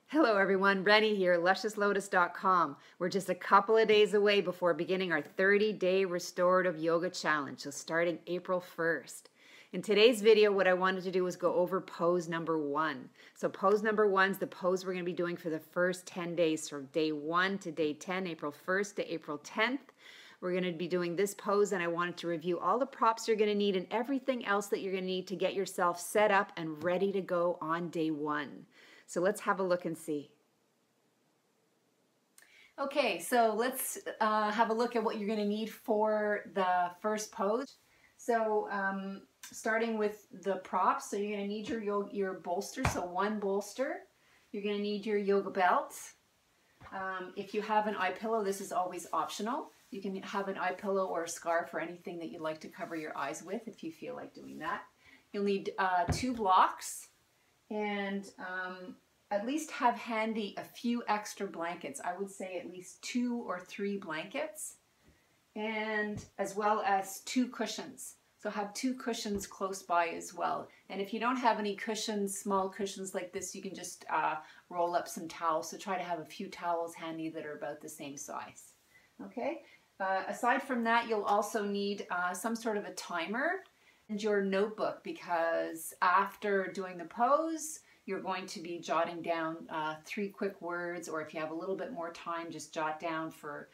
Hello everyone, Rennie here, lusciouslotus.com. We're just a couple of days away before beginning our 30-day restorative yoga challenge, so starting April 1st. In today's video, what I wanted to do was go over pose number 1. So pose number 1 is the pose we're going to be doing for the first 10 days, from day 1 to day 10, April 1st to April 10th. We're going to be doing this pose, and I wanted to review all the props you're going to need and everything else that you're going to need to get yourself set up and ready to go on day 1. So let's have a look and see. Okay, so let's have a look at what you're going to need for the first pose. So starting with the props, so you're going to need your bolster, so one bolster. You're going to need your yoga belt. If you have an eye pillow, this is always optional. You can have an eye pillow or a scarf or anything that you'd like to cover your eyes with if you feel like doing that. You'll need 2 blocks. And at least have handy a few extra blankets. I would say at least 2 or 3 blankets, and as well as 2 cushions. So have 2 cushions close by as well. And if you don't have any cushions, small cushions like this, you can just roll up some towels. So try to have a few towels handy that are about the same size. Okay. Aside from that, you'll also need some sort of a timer and your notebook, because after doing the pose, you're going to be jotting down 3 quick words, or if you have a little bit more time, just jot down for,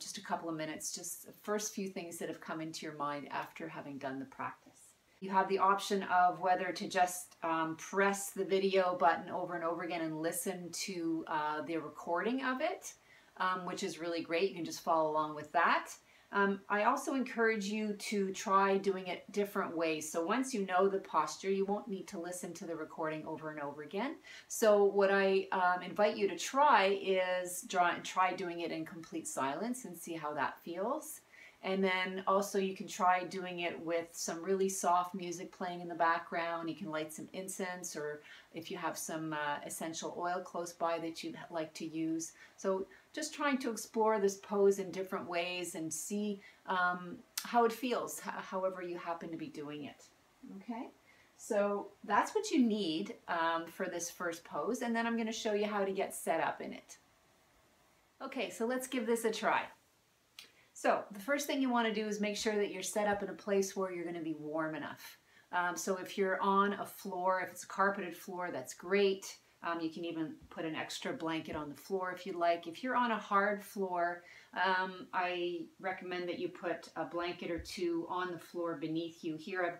just a couple of minutes, just the first few things that have come into your mind after having done the practice. You have the option of whether to just press the video button over and over again and listen to the recording of it, which is really great. You can just follow along with that. I also encourage you to try doing it different ways. So once you know the posture, you won't need to listen to the recording over and over again. So what I invite you to try is try doing it in complete silence and see how that feels. And then also you can try doing it with some really soft music playing in the background. You can light some incense, or if you have some essential oil close by that you'd like to use. So just trying to explore this pose in different ways and see how it feels, however you happen to be doing it. Okay, so that's what you need for this first pose, and then I'm going to show you how to get set up in it. Okay, so let's give this a try. So the first thing you want to do is make sure that you're set up in a place where you're going to be warm enough. So if you're on a floor, if it's a carpeted floor, that's great. You can even put an extra blanket on the floor if you'd like. If you're on a hard floor, I recommend that you put a blanket or 2 on the floor beneath you. Here I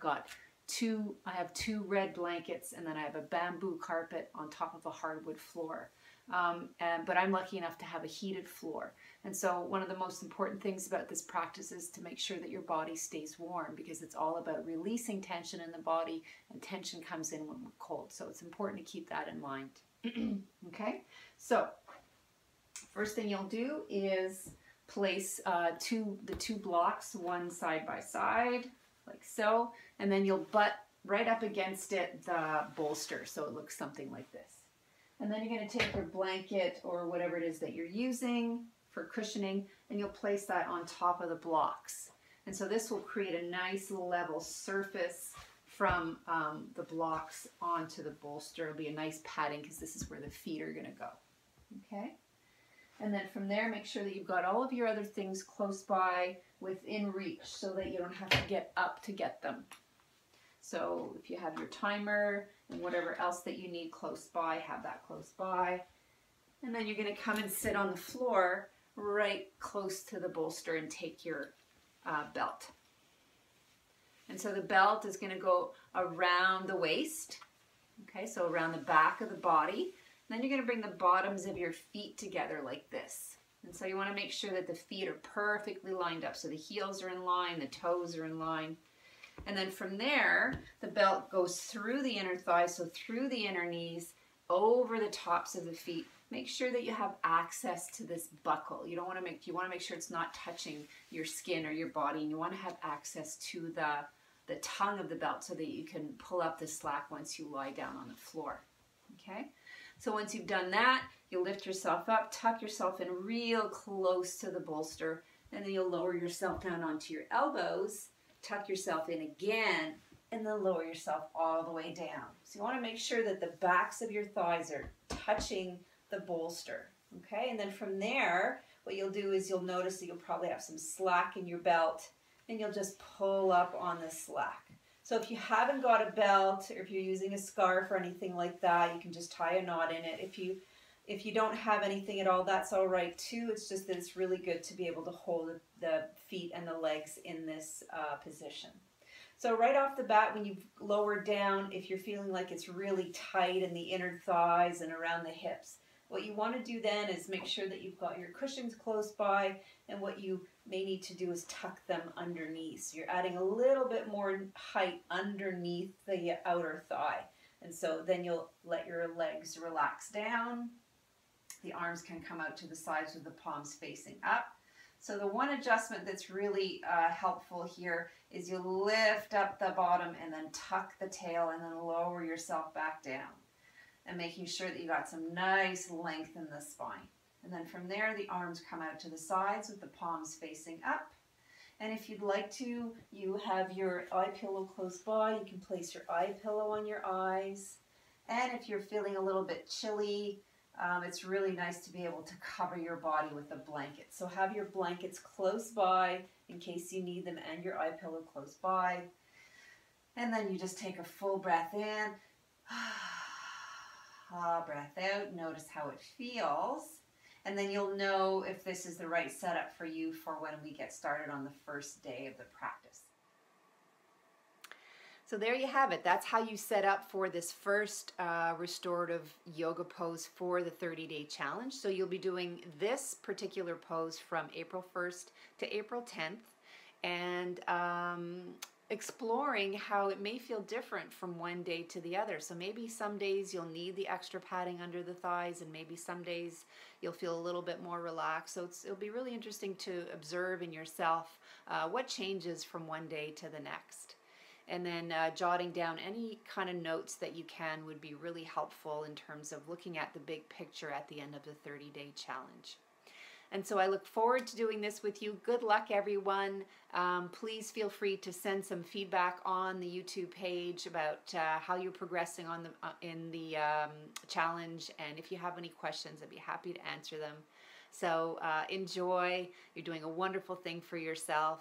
have 2 red blankets, and then I have a bamboo carpet on top of a hardwood floor. But I'm lucky enough to have a heated floor. And so one of the most important things about this practice is to make sure that your body stays warm, because it's all about releasing tension in the body, and tension comes in when we're cold. So it's important to keep that in mind. Okay, so first thing you'll do is place the 2 blocks, one side by side, like so, and then you'll butt right up against it the bolster, so it looks something like this. And then you're going to take your blanket or whatever it is that you're using for cushioning, and you'll place that on top of the blocks. And so this will create a nice level surface from the blocks onto the bolster. It'll be a nice padding, because this is where the feet are going to go. Okay? And then from there, make sure that you've got all of your other things close by within reach, so that you don't have to get up to get them. So if you have your timer and whatever else that you need close by, have that close by. And then you're going to come and sit on the floor right close to the bolster and take your belt. And so the belt is going to go around the waist, okay, so around the back of the body. And then you're going to bring the bottoms of your feet together like this. And so you want to make sure that the feet are perfectly lined up. So the heels are in line, the toes are in line. And then from there, the belt goes through the inner thighs, so through the inner knees, over the tops of the feet. Make sure that you have access to this buckle. You want to make sure it's not touching your skin or your body, and you want to have access to the tongue of the belt so that you can pull up the slack once you lie down on the floor. Okay? So once you've done that, you'll lift yourself up, tuck yourself in real close to the bolster, and then you'll lower yourself down onto your elbows, tuck yourself in again, and then lower yourself all the way down. So you want to make sure that the backs of your thighs are touching the bolster. Okay, and then from there, what you'll do is you'll notice that you'll probably have some slack in your belt, and you'll just pull up on the slack. So if you haven't got a belt, or if you're using a scarf or anything like that, you can just tie a knot in it. If you don't have anything at all, that's all right too. It's just that it's really good to be able to hold the feet and the legs in this position. So right off the bat, when you've lowered down, if you're feeling like it's really tight in the inner thighs and around the hips, what you want to do then is make sure that you've got your cushions close by, and what you may need to do is tuck them underneath. So you're adding a little bit more height underneath the outer thigh. And so then you'll let your legs relax down. The arms can come out to the sides with the palms facing up. So the one adjustment that's really helpful here is you lift up the bottom and then tuck the tail and then lower yourself back down, and making sure that you got some nice length in the spine. And then from there, the arms come out to the sides with the palms facing up. And if you'd like to, you have your eye pillow close by. You can place your eye pillow on your eyes. And if you're feeling a little bit chilly, it's really nice to be able to cover your body with a blanket. So have your blankets close by in case you need them, and your eye pillow close by. And then you just take a full breath in. Breath out. Notice how it feels. And then you'll know if this is the right setup for you for when we get started on the first day of the practice. So there you have it. That's how you set up for this first restorative yoga pose for the 30-day challenge. So you'll be doing this particular pose from April 1st to April 10th, and exploring how it may feel different from one day to the other. So maybe some days you'll need the extra padding under the thighs, and maybe some days you'll feel a little bit more relaxed. So it'll be really interesting to observe in yourself what changes from one day to the next. And then jotting down any kind of notes that you can would be really helpful in terms of looking at the big picture at the end of the 30-day challenge. And so I look forward to doing this with you. Good luck, everyone. Please feel free to send some feedback on the YouTube page about how you're progressing on in the challenge. And if you have any questions, I'd be happy to answer them. So enjoy. You're doing a wonderful thing for yourself.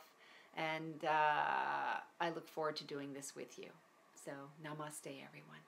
And I look forward to doing this with you. So namaste, everyone.